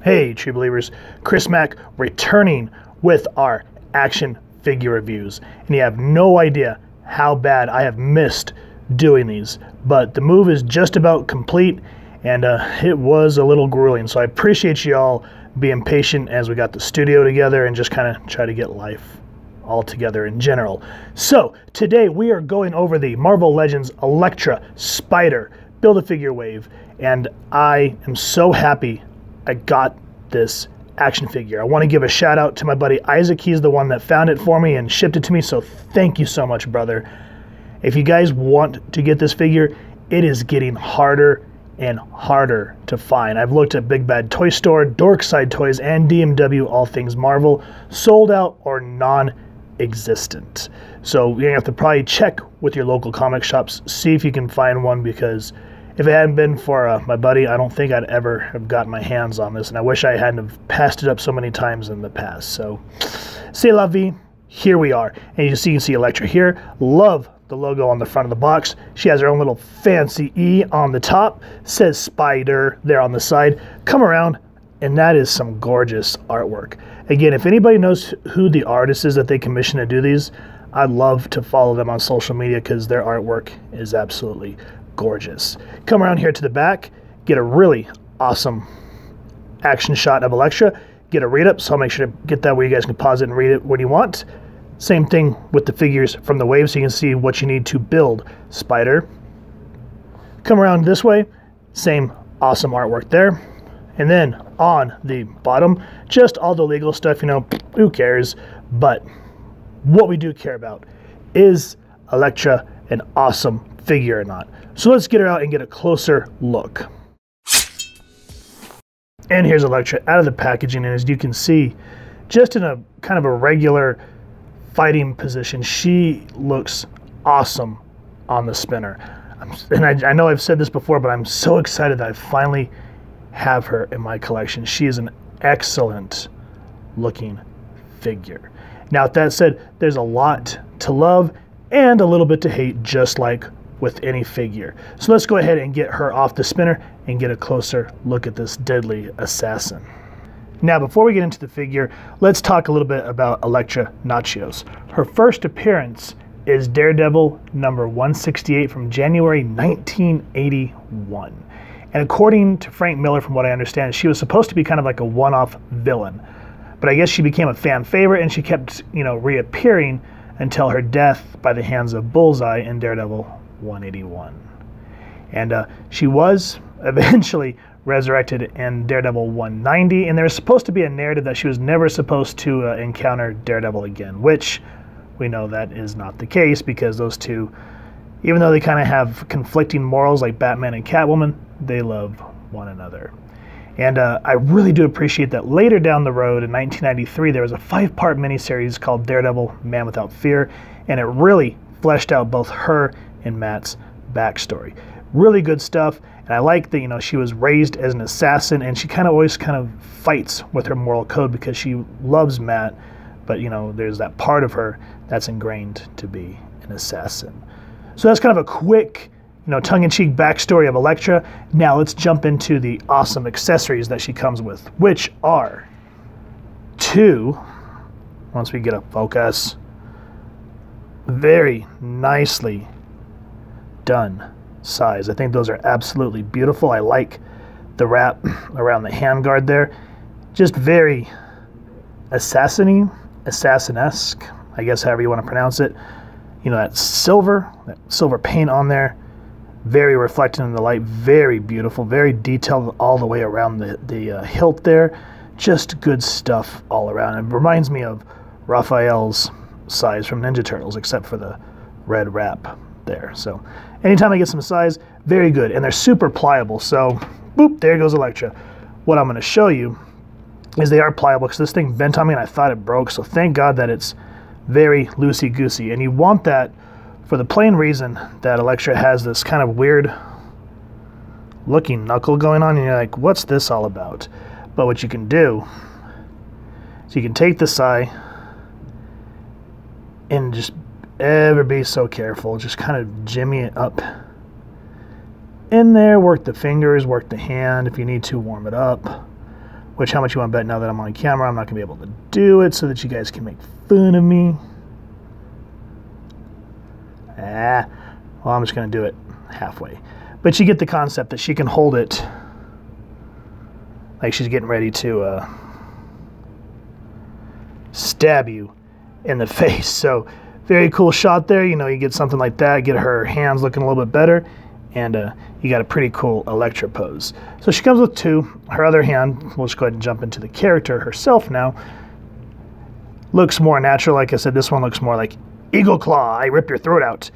Hey, True Believers, Chris Mac returning with our action figure reviews. And you have no idea how bad I have missed doing these. But the move is just about complete, and it was a little grueling. So I appreciate you all being patient as we got the studio together and just kind of try to get life all together in general. So today we are going over the Marvel Legends Elektra Spider Build-A-Figure Wave, and I am so happy I got this action figure. I want to give a shout out to my buddy Isaac. He's the one that found it for me and shipped it to me, so thank you so much, brother. If you guys want to get this figure, it is getting harder and harder to find. I've looked at Big Bad Toy Store, Dorkside Toys, and DMW All Things Marvel, sold out or non-existent. So you're gonna have to probably check with your local comic shops, see if you can find one, because if it hadn't been for my buddy, I don't think I'd ever have gotten my hands on this, and I wish I hadn't have passed it up so many times in the past. So, c'est la vie, here we are. And you can see Elektra here. Love the logo on the front of the box. She has her own little fancy E on the top. Says Spider there on the side. Come around, and that is some gorgeous artwork. Again, if anybody knows who the artist is that they commissioned to do these, I'd love to follow them on social media because their artwork is absolutely gorgeous. Come around here to the back, get a really awesome action shot of Elektra, get a read up, so I'll make sure to get that where you guys can pause it and read it when you want. Same thing with the figures from the wave, so you can see what you need to build Spider. Come around this way, same awesome artwork there. And then on the bottom, just all the legal stuff, you know, who cares? But what we do care about is Elektra an awesome figure or not. So let's get her out and get a closer look. And here's Elektra out of the packaging, and as you can see, just in a kind of a regular fighting position, she looks awesome on the spinner. I know I've said this before, but I'm so excited that I finally have her in my collection. She is an excellent looking figure. Now, with that said, there's a lot to love and a little bit to hate, just like with any figure. So let's go ahead and get her off the spinner and get a closer look at this deadly assassin. Now, before we get into the figure, let's talk a little bit about Elektra Nachios. Her first appearance is Daredevil number 168 from January 1981. And according to Frank Miller, from what I understand, she was supposed to be kind of like a one-off villain. But I guess she became a fan favorite, and she kept, reappearing until her death by the hands of Bullseye in Daredevil 181. And she was eventually resurrected in Daredevil 190, and there was supposed to be a narrative that she was never supposed to encounter Daredevil again, which we know that is not the case, because those two, even though they kind of have conflicting morals like Batman and Catwoman, they love one another. And I really do appreciate that later down the road in 1993, there was a 5-part miniseries called Daredevil Man Without Fear, and it really fleshed out both her and Matt's backstory. Really good stuff, and I like that, she was raised as an assassin, and she always fights with her moral code because she loves Matt, but, there's that part of her that's ingrained to be an assassin. So that's kind of a quick, tongue-in-cheek backstory of Elektra. Now let's jump into the awesome accessories that she comes with, which are two, once we get a focus, very nicely done size. I think those are absolutely beautiful. I like the wrap around the handguard there. Just very assassin-esque, I guess, however you want to pronounce it. That silver paint on there, very reflecting in the light, very beautiful, very detailed all the way around the hilt there. Just good stuff all around. It reminds me of Raphael's size from Ninja Turtles, except for the red wrap there. So anytime I get some size, very good. And they're super pliable, so boop, there goes Elektra. What I'm going to show you is they are pliable, because this thing bent on me and I thought it broke, so thank God that it's very loosey-goosey. And you want that for the plain reason that Elektra has this kind of weird looking knuckle going on, and you're like, what's this all about? But what you can do is you can take the sai and just ever be so careful, just kind of jimmy it up in there, work the fingers, work the hand if you need to, warm it up. which how much you want to bet now that I'm on camera, I'm not going to be able to do it so that you guys can make fun of me. Well, I'm just going to do it halfway. But you get the concept that she can hold it like she's getting ready to stab you in the face. So very cool shot there. You know, you get something like that, get her hands looking a little bit better, and you got a pretty cool Elektra pose. So she comes with two. Her other hand, we'll just go ahead and jump into the character herself now, looks more natural. Like I said, this one looks more like Eagle Claw, I rip your throat out.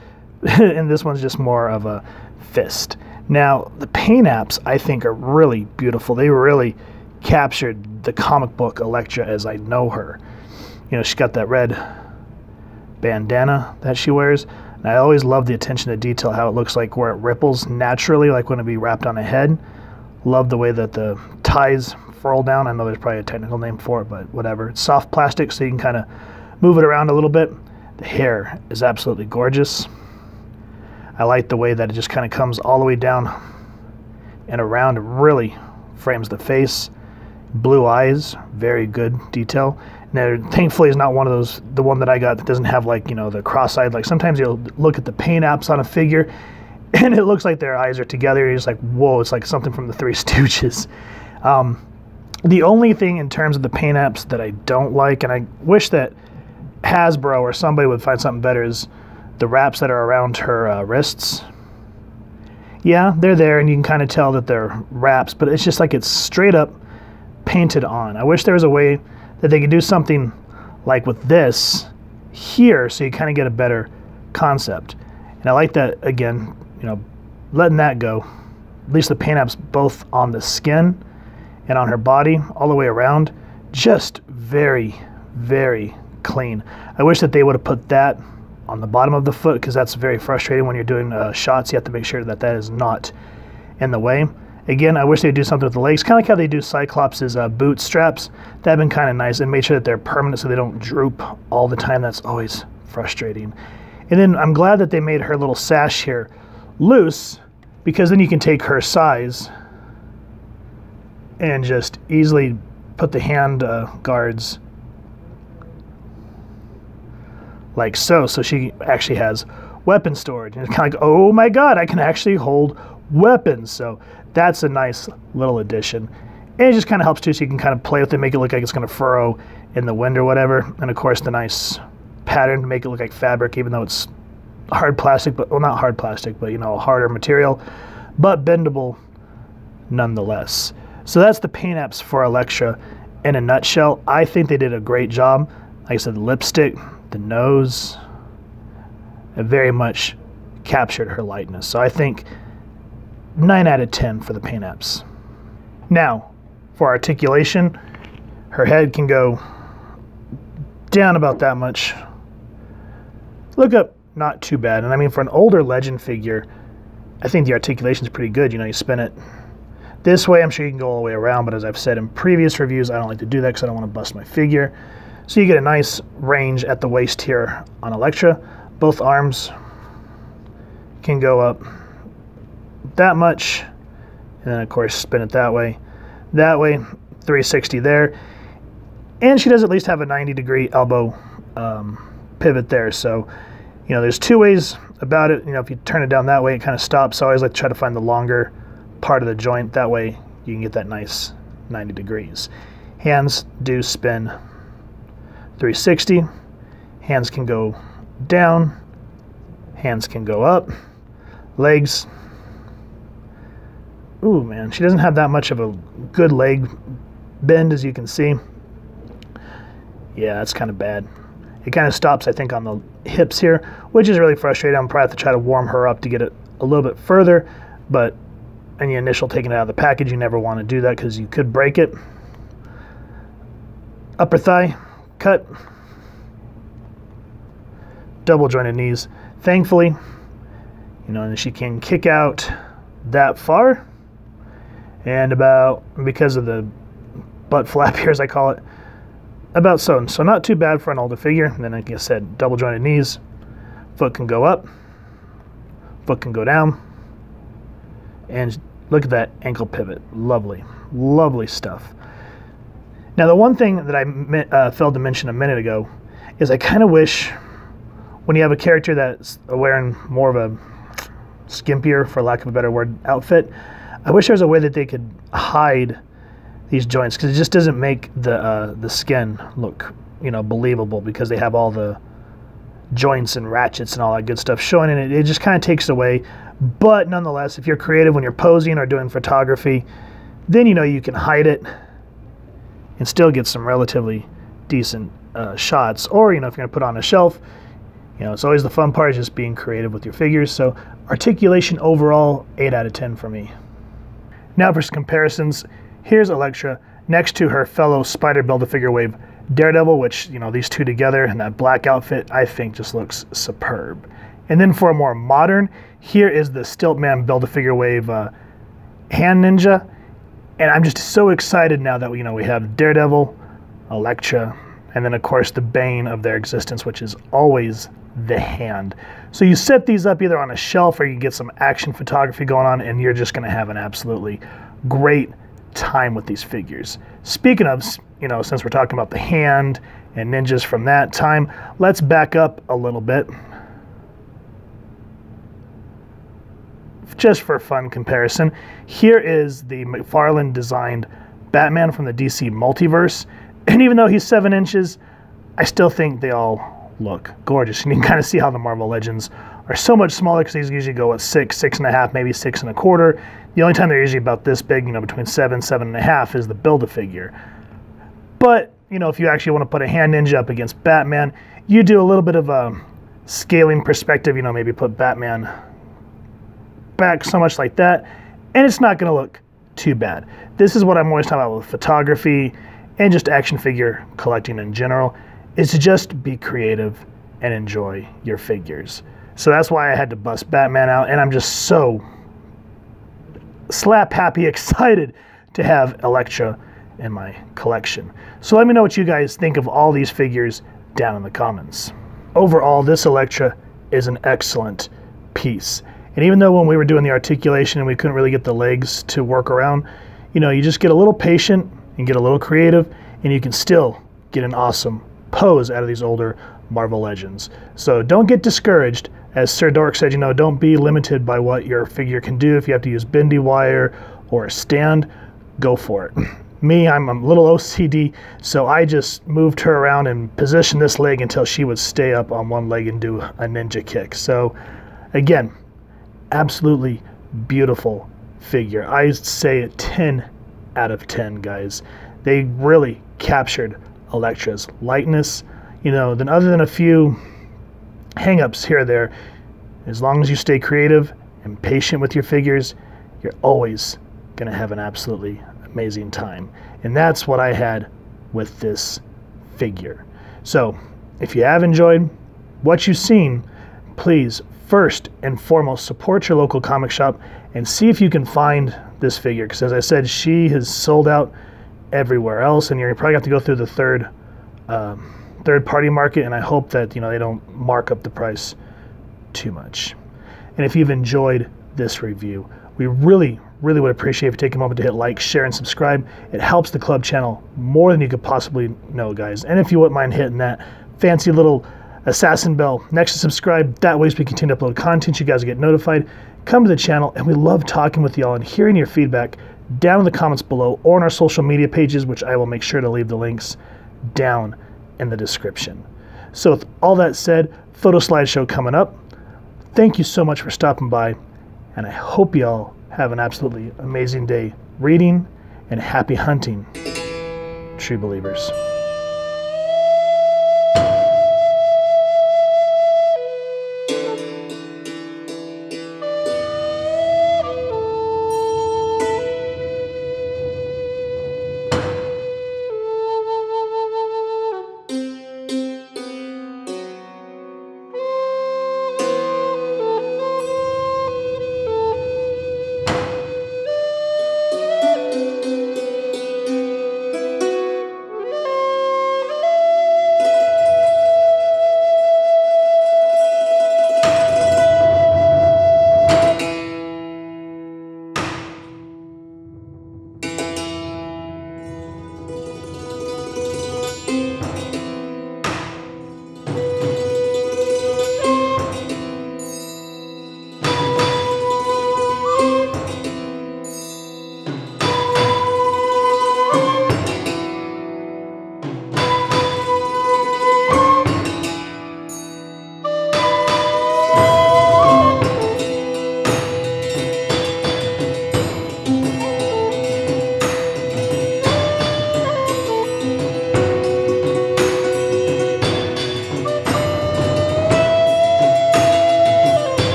And this one's just more of a fist. Now, the paint apps, I think, are really beautiful. They really captured the comic book Elektra as I know her. You know, she's got that red bandana that she wears. And I always love the attention to detail, how it looks like where it ripples naturally, like when it be wrapped on a head. Love the way that the ties furl down. I know there's probably a technical name for it, but whatever. It's soft plastic, so you can kind of move it around a little bit. The hair is absolutely gorgeous. I like the way that it just kind of comes all the way down and around. It really frames the face. Blue eyes, very good detail. Now, thankfully, it's not one of those, the one that I got that doesn't have, like, you know, the cross-eyed. Like, sometimes you'll look at the paint apps on a figure, and it looks like their eyes are together. You're just like, whoa, it's like something from the Three Stooges. The only thing in terms of the paint apps that I don't like, and I wish that Hasbro or somebody would find something better, is the wraps that are around her wrists. Yeah, they're there, and you can kind of tell that they're wraps, but it's just like it's straight up painted on. I wish there was a way that they could do something like with this here, so you kind of get a better concept. And I like that, again, you know, letting that go. At least the paint apps both on the skin and on her body, all the way around, just very, very clean. I wish that they would have put that on the bottom of the foot, because that's very frustrating when you're doing shots. You have to make sure that that is not in the way. Again, I wish they'd do something with the legs, kind of like how they do Cyclops' boot straps. That'd been kind of nice, and made sure that they're permanent so they don't droop all the time. That's always frustrating. And then I'm glad that they made her little sash here loose, because then you can take her size and just easily put the hand guards like so. So she actually has weapon storage, and it's kind of like, oh my god, I can actually hold weapons. So that's a nice little addition, and it just kind of helps too, so you can kind of play with it, make it look like it's going to furrow in the wind or whatever. And of course the nice pattern to make it look like fabric, even though it's hard plastic, but, well, not hard plastic, but, you know, a harder material, but bendable nonetheless. So that's the paint apps for Elektra in a nutshell. I think they did a great job. Like I said, the lipstick, the nose, it very much captured her likeness. So I think 9 out of 10 for the paint apps. Now, for articulation, her head can go down about that much. Look up, not too bad. And I mean, for an older Legend figure, I think the articulation is pretty good. You know, you spin it this way, I'm sure you can go all the way around, but as I've said in previous reviews, I don't like to do that because I don't want to bust my figure. So you get a nice range at the waist here on Elektra. Both arms can go up that much, and then of course spin it that way, 360 there. And she does at least have a 90-degree elbow pivot there. So, you know, there's two ways about it. You know, if you turn it down that way, it kind of stops. So I always like to try to find the longer part of the joint. That way you can get that nice 90 degrees. Hands do spin 360. Hands can go down. Hands can go up. Legs. Ooh, man, she doesn't have that much of a good leg bend, as you can see. Yeah, that's kind of bad. It kind of stops, I think, on the hips here, which is really frustrating. I'm probably have to try to warm her up to get it a little bit further, but in the initial taking it out of the package, you never want to do that because you could break it. Upper thigh, cut. Double jointed knees. Thankfully, you know, and she can kick out that far. And about, because of the butt flap here, as I call it, about so. So not too bad for an older figure. And then, like I said, double jointed knees. Foot can go up. Foot can go down. And look at that ankle pivot. Lovely, lovely stuff. Now, the one thing that I failed to mention a minute ago is I kind of wish when you have a character that's wearing more of a skimpier, for lack of a better word, outfit, I wish there was a way that they could hide these joints, because it just doesn't make the skin look, you know, believable, because they have all the joints and ratchets and all that good stuff showing in it. It just kind of takes away. But nonetheless, if you're creative when you're posing or doing photography, then you know you can hide it and still get some relatively decent shots. Or, you know, if you're gonna put it on a shelf, you know, it's always the fun part, is just being creative with your figures. So articulation overall, 8 out of 10 for me. Now for some comparisons. Here's Elektra next to her fellow Spider Build-A-Figure Wave Daredevil, which, you know, these two together in that black outfit, I think just looks superb. And then for a more modern, here is the Stiltman Build-A-Figure Wave Hand Ninja. And I'm just so excited now that, you know, we have Daredevil, Elektra, and then of course the bane of their existence, which is always the hand. So you set these up either on a shelf or you get some action photography going on, and you're just going to have an absolutely great time with these figures. Speaking of, you know, since we're talking about the hand and ninjas from that time, let's back up a little bit just for fun comparison. Here is the McFarlane designed Batman from the DC multiverse, and even though he's 7 inches, I still think they all look gorgeous. And you can kind of see how the Marvel Legends are so much smaller, because these usually go at 6, 6.5, maybe 6 1/4. The only time they're usually about this big, you know, between 7, 7.5, is the Build-A-Figure. But, you know, if you actually want to put a hand ninja up against Batman, you do a little bit of a scaling perspective, you know, maybe put Batman back so much like that, and it's not going to look too bad. This is what I'm always talking about with photography and just action figure collecting in general, is to just be creative and enjoy your figures. So that's why I had to bust Batman out, and I'm just so slap happy excited to have Elektra in my collection. So let me know what you guys think of all these figures down in the comments. Overall, this Elektra is an excellent piece. And even though when we were doing the articulation and we couldn't really get the legs to work around, you know, you just get a little patient and get a little creative, and you can still get an awesome pose out of these older Marvel Legends. So don't get discouraged. As Sir Dork said, you know, don't be limited by what your figure can do. If you have to use bendy wire or a stand, go for it. Me, I'm a little OCD, so I just moved her around and positioned this leg until she would stay up on one leg and do a ninja kick. So again, absolutely beautiful figure. I say a 10 out of 10, guys. They really captured Elektra's lightness. You know, then other than a few hang-ups here or there, as long as you stay creative and patient with your figures, you're always going to have an absolutely amazing time. And that's what I had with this figure. So if you have enjoyed what you've seen, please first and foremost support your local comic shop and see if you can find this figure, because as I said, she has sold out everywhere else, and you're probably have to go through the third-party market, and I hope that, you know, they don't mark up the price too much. And if you've enjoyed this review, we really would appreciate if you take a moment to hit like, share, and subscribe. It helps the club channel more than you could possibly know, guys. And if you wouldn't mind hitting that fancy little assassin bell next to subscribe, that way as we continue to upload content, you guys will get notified. Come to the channel, and we love talking with y'all and hearing your feedback down in the comments below or on our social media pages, which I will make sure to leave the links down in the description. So with all that said, photo slideshow coming up. Thank you so much for stopping by, and I hope y'all have an absolutely amazing day reading, and happy hunting, true believers.